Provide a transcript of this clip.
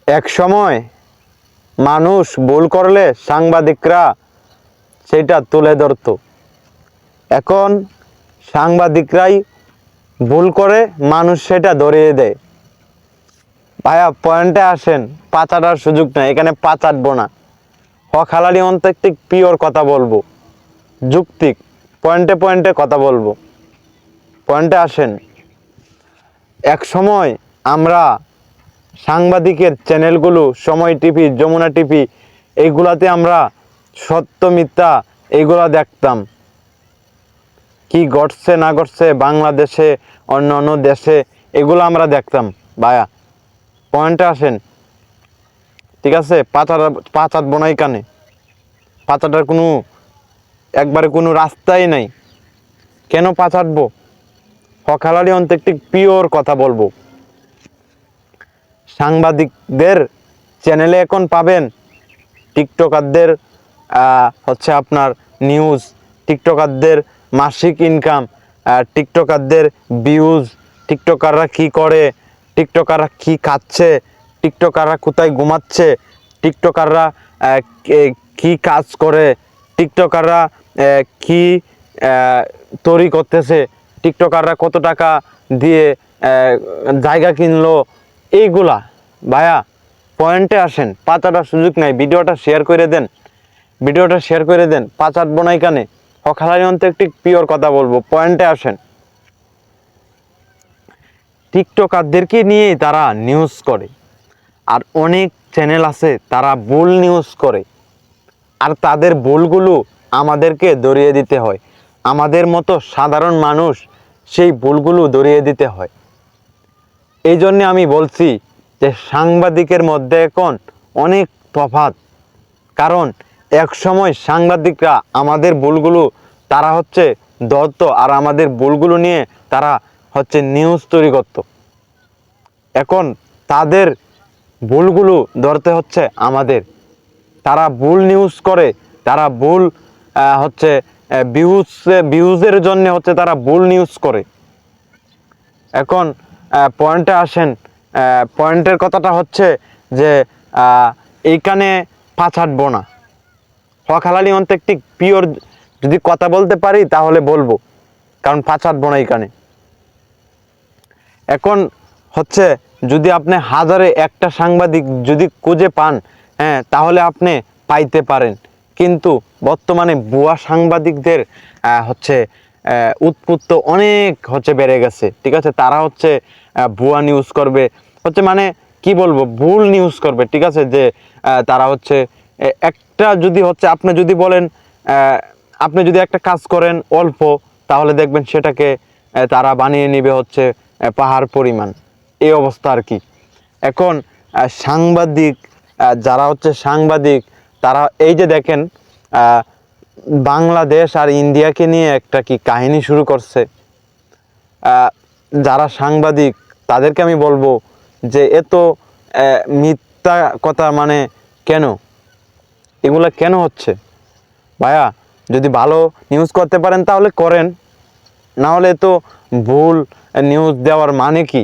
এক সময় মানুষ ভুল করলে সাংবাদিকরা সেটা তুলে ধরতো। এখন সাংবাদিকরাই ভুল করে মানুষ সেটা ধরিয়ে দেয়। ভাইয়া পয়েন্টে আসেন, পাচাটার সুযোগ নেই, এখানে পাচাটবো না। হক হালালি অন্তর্তিক পিওর কথা বলবো, যুক্তিক পয়েন্টে পয়েন্টে কথা বলবো। পয়েন্টে আসেন, এক সময় আমরা সাংবাদিকের চ্যানেলগুলো সময় টিভি, যমুনা টিভি, এইগুলাতে আমরা সত্য মিথ্যা এইগুলা দেখতাম। কি ঘটছে না ঘটছে বাংলাদেশে, অন্য অন্য দেশে, এগুলো আমরা দেখতাম। ভাইয়া পয়েন্টে আসেন, ঠিক আছে? পাচাটবো না এখানে। পাচাটার কোনো একবারে কোনো রাস্তাই নাই। কেন পাচাটবো? হকালালি অন্তর্তিক পিওর কথা বলবো। সাংবাদিকদের চ্যানেলে এখন পাবেন টিকটকারদের হচ্ছে আপনার নিউজ, টিকটকারদের মাসিক ইনকাম, টিকটকারদের ভিউজ, টিকটকাররা কি করে, টিকটকাররা কি খাচ্ছে, টিকটকাররা কোথায় ঘুমাচ্ছে, টিকটকাররা কি কাজ করে, টিকটকাররা কি তৈরি করতেছে, টিকটকাররা কত টাকা দিয়ে জায়গা কিনলো, এইগুলা। ভাইয়া পয়েন্টে আসেন, পাচাটার সুযোগ নাই। ভিডিওটা শেয়ার করে দেন, ভিডিওটা শেয়ার করে দেন। পাচাটবো না এখানে, হকালালি অন্তর্তিক পিওর কথা বলবো। পয়েন্টে আসেন, টিকটকারদেরকে নিয়েই তারা নিউজ করে, আর অনেক চ্যানেল আছে তারা ভুল নিউজ করে, আর তাদের ভুলগুলো আমাদেরকে ধরিয়ে দিতে হয়। আমাদের মতো সাধারণ মানুষ সেই ভুলগুলো ধরিয়ে দিতে হয়। এই জন্যে আমি বলছি যে সাংবাদিকের মধ্যে এখন অনেক তফাৎ। কারণ এক সময় সাংবাদিকরা আমাদের ভুলগুলো তারা হচ্ছে ধরতো, আর আমাদের ভুলগুলো নিয়ে তারা হচ্ছে নিউজ তৈরি করত। এখন তাদের ভুলগুলো ধরতে হচ্ছে আমাদের। তারা ভুল নিউজ করে, তারা ভুল হচ্ছে ভিউজের জন্য হচ্ছে তারা ভুল নিউজ করে। এখন পয়েন্টে আসেন, পয়েন্টের কথাটা হচ্ছে যে এইখানে পাচাটবো না। হক হালালি অন্তর্তিক পিওর যদি কথা বলতে পারি তাহলে বলবো, কারণ পাচাটবো না এইখানে। এখন হচ্ছে যদি আপনি হাজারে একটা সাংবাদিক যদি খুঁজে পান, হ্যাঁ, তাহলে আপনি পাইতে পারেন। কিন্তু বর্তমানে ভুয়া সাংবাদিকদের হচ্ছে উৎপত্তি অনেক হচ্ছে বেড়ে গেছে, ঠিক আছে? তারা হচ্ছে ভুয়া নিউজ করবে, হচ্ছে মানে কি বলবো, ভুল নিউজ করবে, ঠিক আছে? যে তারা হচ্ছে একটা যদি হচ্ছে আপনি যদি বলেন, আপনি যদি একটা কাজ করেন অল্প, তাহলে দেখবেন সেটাকে তারা বানিয়ে নিবে হচ্ছে পাহাড় পরিমাণ। এই অবস্থা আর কি। এখন সাংবাদিক, যারা হচ্ছে সাংবাদিক, তারা এই যে দেখেন বাংলাদেশ আর ইন্ডিয়াকে নিয়ে একটা কি কাহিনী শুরু করছে। যারা সাংবাদিক তাদেরকে আমি বলবো যে এত মিথ্যা কথা, মানে কেন এগুলা কেন হচ্ছে? ভাইয়া যদি ভালো নিউজ করতে পারেন তাহলে করেন, না হলে তো ভুল নিউজ দেওয়ার মানে কি?